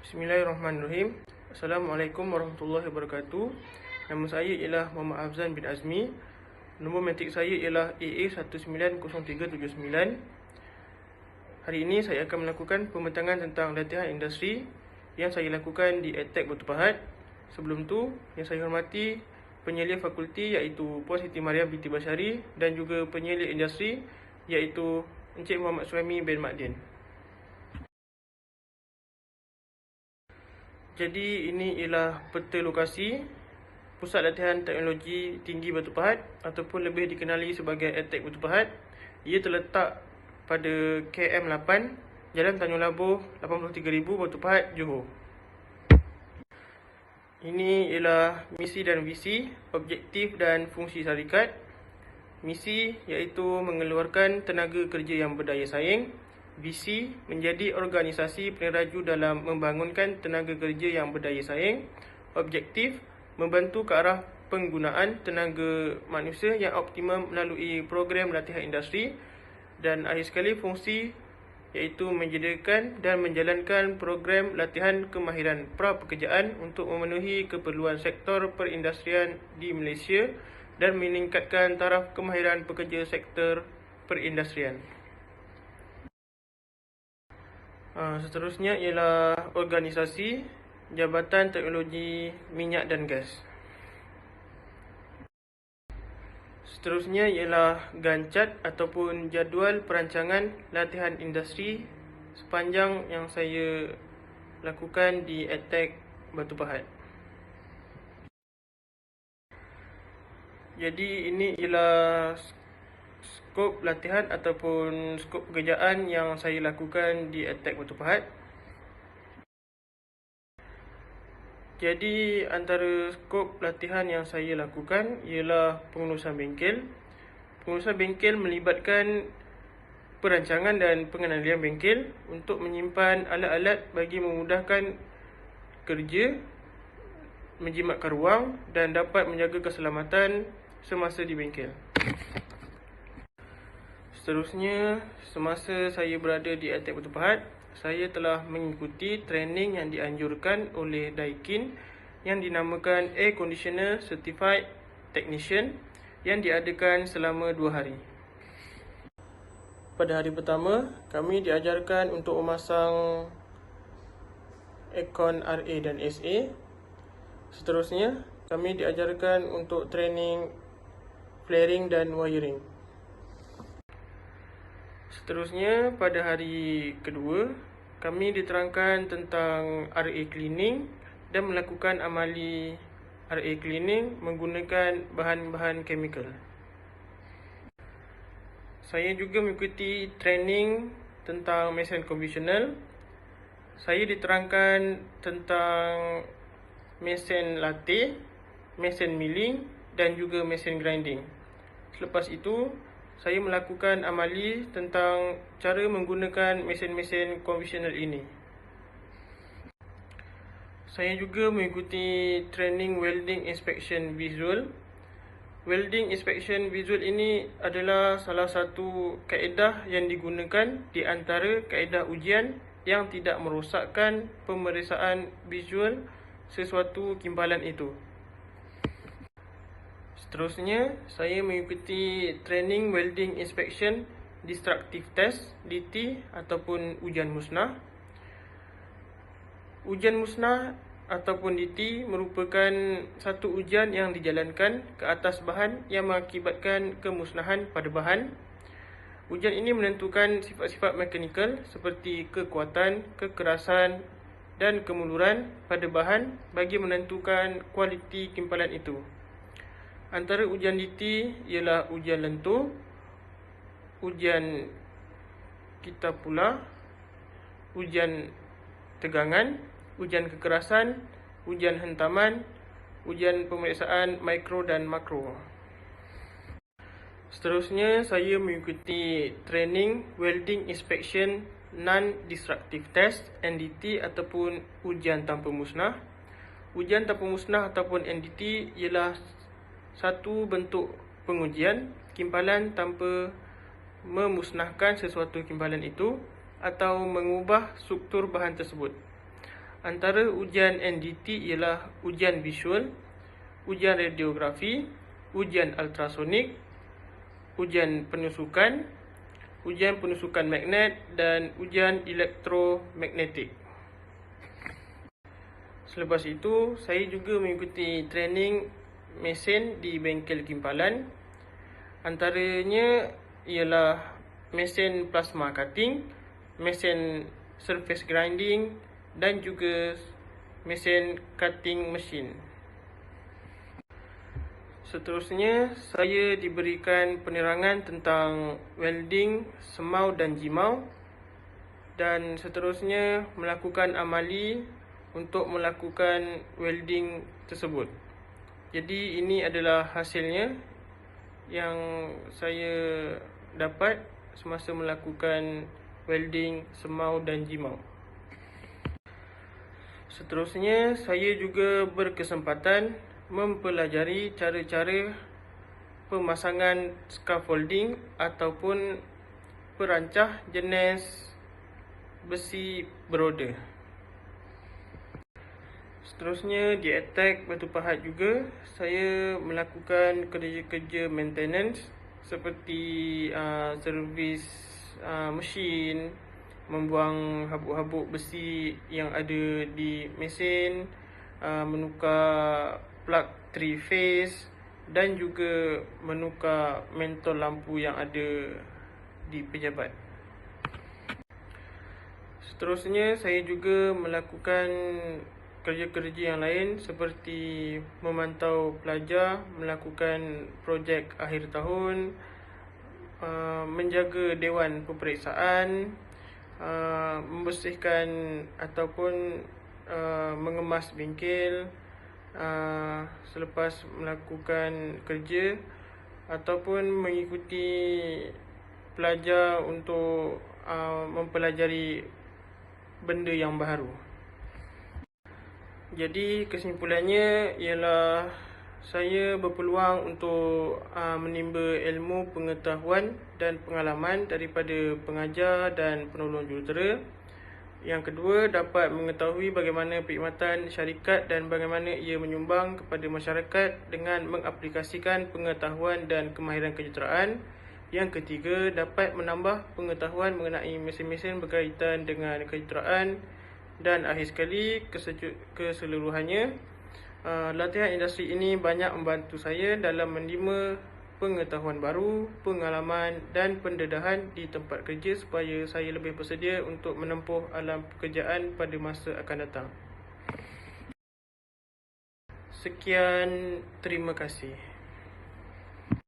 Bismillahirrahmanirrahim. Assalamualaikum warahmatullahi wabarakatuh. Nama saya ialah Muhammad Afzan bin Azmi. Nombor matrik saya ialah AA190379. Hari ini saya akan melakukan pembentangan tentang latihan industri yang saya lakukan di EdTech Batu Pahat. Sebelum tu, yang saya hormati penyelia fakulti iaitu Puan Siti Mariam binti Bashari dan juga penyelia industri iaitu Encik Muhammad Suhaimi bin Makdin. Jadi ini ialah peta lokasi Pusat Latihan Teknologi Tinggi Batu Pahat ataupun lebih dikenali sebagai EdTech Batu Pahat. Ia terletak pada KM8, Jalan Tanjung Labuh 83,000 Batu Pahat, Johor. Ini ialah misi dan visi, objektif dan fungsi syarikat. Misi iaitu mengeluarkan tenaga kerja yang berdaya saing. Visi menjadi organisasi peneraju dalam membangunkan tenaga kerja yang berdaya saing. Objektif membantu ke arah penggunaan tenaga manusia yang optimum melalui program latihan industri. Dan akhir sekali fungsi iaitu menyediakan dan menjalankan program latihan kemahiran pra-pekerjaan untuk memenuhi keperluan sektor perindustrian di Malaysia dan meningkatkan taraf kemahiran pekerja sektor perindustrian. Seterusnya ialah organisasi Jabatan Teknologi Minyak dan Gas. Seterusnya ialah gancat ataupun jadual perancangan latihan industri sepanjang yang saya lakukan di EdTech Batu Pahat. Jadi ini ialah skop latihan ataupun skop pekerjaan yang saya lakukan di EdTech Batu Pahat. Jadi antara skop latihan yang saya lakukan ialah pengurusan bengkel. Pengurusan bengkel melibatkan perancangan dan pengendalian bengkel untuk menyimpan alat-alat bagi memudahkan kerja, menjimatkan ruang dan dapat menjaga keselamatan semasa di bengkel. Seterusnya, semasa saya berada di EdTech Batu Pahat, saya telah mengikuti training yang dianjurkan oleh Daikin yang dinamakan Air Conditioner Certified Technician yang diadakan selama 2 hari. Pada hari pertama, kami diajarkan untuk memasang aircon RA dan SA. Seterusnya, kami diajarkan untuk training flaring dan wiring. Seterusnya, pada hari kedua, kami diterangkan tentang RA cleaning dan melakukan amali RA cleaning menggunakan bahan-bahan chemical. Saya juga mengikuti training tentang mesin konvensional. Saya diterangkan tentang mesin latih, mesin milling dan juga mesin grinding. Selepas itu, saya melakukan amali tentang cara menggunakan mesin-mesin konvensional ini. Saya juga mengikuti training welding inspection visual. Welding inspection visual ini adalah salah satu kaedah yang digunakan di antara kaedah ujian yang tidak merosakkan pemeriksaan visual sesuatu kimpalan itu. Seterusnya, saya mengikuti training welding inspection destructive test DT ataupun ujian musnah. Ujian musnah ataupun DT merupakan satu ujian yang dijalankan ke atas bahan yang mengakibatkan kemusnahan pada bahan. Ujian ini menentukan sifat-sifat mekanikal seperti kekuatan, kekerasan dan kemunduran pada bahan bagi menentukan kualiti kimpalan itu. Antara ujian DT ialah ujian lentur, ujian kita pula, ujian tegangan, ujian kekerasan, ujian hentaman, ujian pemeriksaan mikro dan makro. Seterusnya, saya mengikuti training welding inspection non-destructive test NDT ataupun ujian tanpa musnah. Ujian tanpa musnah ataupun NDT ialah satu bentuk pengujian kimpalan tanpa memusnahkan sesuatu kimpalan itu atau mengubah struktur bahan tersebut. Antara ujian NDT ialah ujian visual, ujian radiografi, ujian ultrasonik, ujian penusukan magnet, dan ujian elektromagnetik. Selepas itu, saya juga mengikuti training mesin di bengkel Kimpalan. Antaranya ialah mesin plasma cutting, mesin surface grinding, dan juga mesin cutting machine. Seterusnya, saya diberikan penerangan tentang welding, semau dan jimau, dan seterusnya melakukan amali untuk melakukan welding tersebut. Jadi ini adalah hasilnya yang saya dapat semasa melakukan welding, semau dan jimau. Seterusnya, saya juga berkesempatan mempelajari cara-cara pemasangan scaffolding ataupun perancah jenis besi beroda. Seterusnya, di Attack Batu Pahat juga saya melakukan kerja-kerja maintenance seperti servis mesin, membuang habuk-habuk besi yang ada di mesin, menukar plug 3 phase dan juga menukar mentol lampu yang ada di pejabat. Seterusnya, saya juga melakukan kerja-kerja yang lain seperti memantau pelajar, melakukan projek akhir tahun, menjaga dewan peperiksaan, membersihkan ataupun mengemas bengkel selepas melakukan kerja, ataupun mengikuti pelajar untuk mempelajari benda yang baru. Jadi kesimpulannya ialah saya berpeluang untuk menimba ilmu, pengetahuan dan pengalaman daripada pengajar dan penolong jurutera. Yang kedua, dapat mengetahui bagaimana perkhidmatan syarikat dan bagaimana ia menyumbang kepada masyarakat dengan mengaplikasikan pengetahuan dan kemahiran kejuruteraan. Yang ketiga, dapat menambah pengetahuan mengenai mesin-mesin berkaitan dengan kejuruteraan. Dan akhir sekali, keseluruhannya, latihan industri ini banyak membantu saya dalam menerima pengetahuan baru, pengalaman dan pendedahan di tempat kerja supaya saya lebih bersedia untuk menempuh alam pekerjaan pada masa akan datang. Sekian, terima kasih.